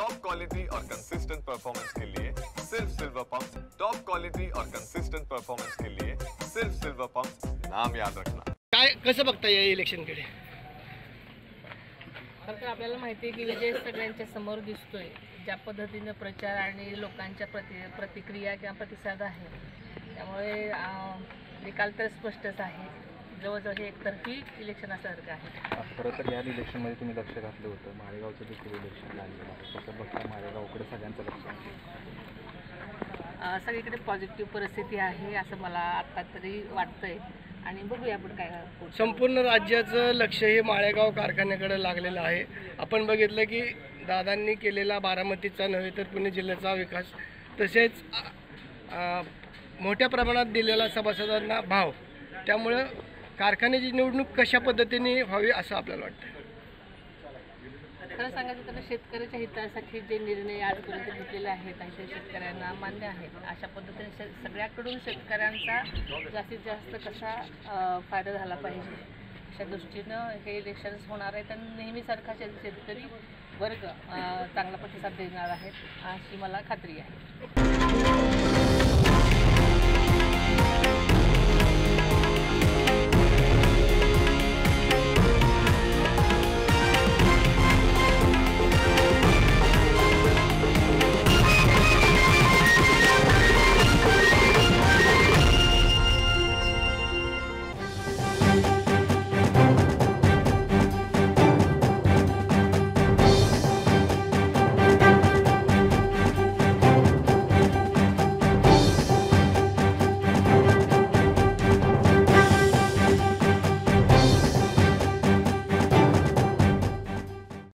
Top quality और consistent performance के लिए सिर्फ सिल्वर पंप। टॉप क्वालिटी और कंसिस्टेंट परफॉर्मेंस के लिए सिर्फ सिल्वर पंप, नाम याद रखना। काय कसं बघता या इलेक्शनकडे? तर आपल्याला माहिती आहे की विजय सगळ्यांच्या समोर दिसतोय। ज्या पद्धतीने प्रचार आणि लोकांच्या प्रतिक्रिया किंवा प्रतिसाद आहे, त्यामुळे निकाल तर स्पष्टच आहे। जवळजवळ हे एकतर्फी इलेक्शन असल्यासारखं आहे। खरं तर या इलेक्शनमध्ये तुम्ही लक्ष घातलं होतं, माळेगावचं देखील इलेक्शन लागलेलं आहे, कसं बघता माळेगावकडे सगळ्यांचं लक्ष आहे? सगळीकडे पॉझिटिव्ह परिस्थिती आहे असं मला आता तरी वाटतंय आणि बघूया आपण काय होतं। संपूर्ण राज्याचं लक्ष हे माळेगाव कारखान्याकडे लागलेलं आहे। आपण बघितलं की दादांनी केलेला बारामतीचा नव्हे तर पुणे जिल्ह्याचा विकास, तसेच मोठ्या प्रमाणात दिलेला सभासदांना भाव, त्यामुळं कारखान्याची निवडणूक कशा पद्धतीने व्हावी असं आपल्याला वाटतं। खरं सांगायचं तर शेतकऱ्याच्या हितासाठी जे निर्णय आजपर्यंत घेतलेले आहेत आणि ते शेतकऱ्यांना मान्य आहेत, अशा पद्धतीने सगळ्याकडून शेतकऱ्यांचा जास्तीत जास्त कसा फायदा झाला पाहिजे अशा दृष्टीनं हे इलेक्शन्स होणार आहेत आणि नेहमीसारखा शेतकरी वर्ग चांगला प्रतिसाद देणार आहेत अशी मला खात्री आहे।